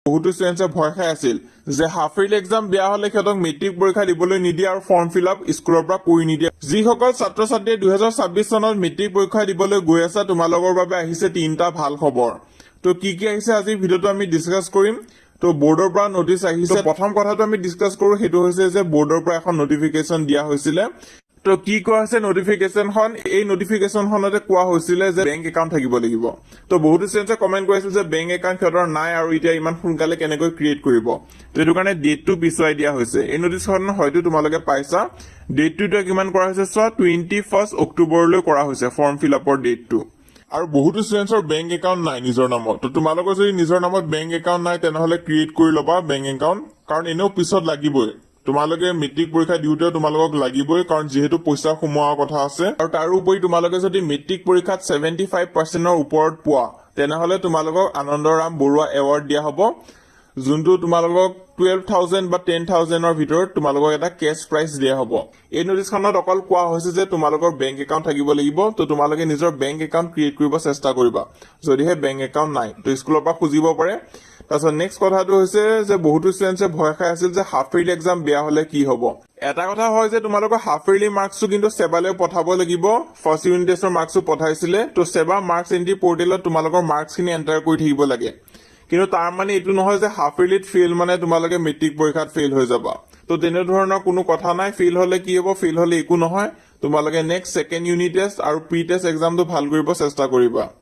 বহুতো ষ্টুডেন্টছে ভয় খাই আছিল যে হাফ ইয়াৰলি এক্সাম বেয়া হলে সিহঁতক মেট্ৰিক পৰীক্ষা দিবলৈ নিদিয়ে আৰু ফৰ্ম ফিল আপ স্কুলৰ পৰা কৰি নিদিয়ে। যিসকল ছাত্ৰ ছাত্ৰীয়ে 2026 চনত মেট্ৰিক পৰীক্ষা দিবলৈ গৈ আছে তোমালোকৰ বাবে আহিছে 3টা ভাল খবৰ। তো কি আহিছে আজি ভিডিঅ'টো আমি ডিসকাস কৰিম। তো বোৰ্ডৰ পৰা নোটিছ আহিছে। প্ৰথম কথাটো আমি ডিসকাস কৰো সেইটো হৈছে যে বোৰ্ডৰ পৰা এখন নটিফিকেশন দিয়া হৈছিলে। তো কি কোৱা হৈছে নটিফিকেশনখন, এই নটিফিকেশনখনতে কোৱা হৈছিলে যে বেংক একাউণ্ট থাকিব লাগিব। তো বহুতো ষ্টুডেন্টে কমেন্ট কৰিছিল যে বেংক একাউণ্ট সিহঁতৰ নাই আৰু এতিয়া ইমান সোনকালে কেনেকৈ ক্ৰিয়েট কৰিব। তো এইটো কাৰণে ডেটটো পিছুৱাই দিয়া হৈছে। এই নটিছখন হয়তো তোমালোকে পাইছা। ডেটটো এতিয়া কিমান কৰা হৈছে চোৱা 21 অক্টোবৰলৈ কৰা হৈছে ফৰ্ম ফিল আপৰ ডেটটো। আৰু বহুতো ষ্টুডেন্টছৰ বেংক একাউণ্ট নাই নিজৰ নামত। তো তোমালোকৰ যদি নিজৰ নামত বেংক একাউণ্ট নাই তেনেহলে ক্ৰিয়েট কৰি ল'বা বেংক একাউণ্ট, কাৰণ এনেও পিছত লাগিবই। তোমালোকে মেট্ৰিক পৰীক্ষা দিওঁতেও তোমালোকক লাগিবই, কাৰণ যিহেতু পইচা সোমোৱাৰ কথা আছে। আৰু তাৰোপৰি তোমালোকে যদি মেট্ৰিক পৰীক্ষাত 75%ৰ ওপৰত পোৱা তেনেহলে তোমালোকক আনন্দৰাম বৰুৱা এৱাৰ্ড দিয়া হ'ব, যোনটো তোমালোকক 12,000 বা 10,000ৰ ভিতৰত তোমালোকক এটা কেছ প্ৰাইজ দিয়া হ'ব। এই নটিছখনত অকল কোৱা হৈছে যে তোমালোকৰ বেংক একাউণ্ট থাকিব লাগিব। তো তোমালোকে নিজৰ বেংক একাউণ্ট ক্ৰিয়েট কৰিব চেষ্টা কৰিবা। যদিহে বেংক একাউণ্ট নাই তো স্কুলৰ পৰা খুজিব পাৰে। তাৰপিছত নেক্সট কথাটো হৈছে যে বহুতো ষ্টুডেন্টছে ভয় খাই আছিল যে হাফ ইয়াৰলি এক্সাম বেয়া হলে কি হ'ব। এটা কথা হয় যে তোমালোকৰ হাফ ইয়াৰলি মাৰ্কছটো কিন্তু সেবালৈ পঠাব লাগিব। ফাৰ্ষ্ট ইউনিট টেষ্টৰ মাৰ্কছটো পঠাইছিলে। তো সেবা মাৰ্কছ এন্ট্ৰি পৰ্টেলত তোমালোকৰ মাৰ্কছখিনি এণ্টাৰ কৰি থাকিব লাগে। কিন্তু তাৰ মানে এইটো নহয় যে হাফ ইয়াৰলিত ফেইল মানে তোমালোকে মেট্ৰিক পৰীক্ষাত ফেইল হৈ যাবা। তো তেনেধৰণৰ কোনো কথা নাই। ফেইল হলে কি হ'ব, ফেইল হলে একো নহয়। তোমালোকে নেক্সট 2nd ইউনিট টেষ্ট আৰু প্ৰি টেষ্ট এক্সামটো ভাল কৰিব চেষ্টা কৰিবা।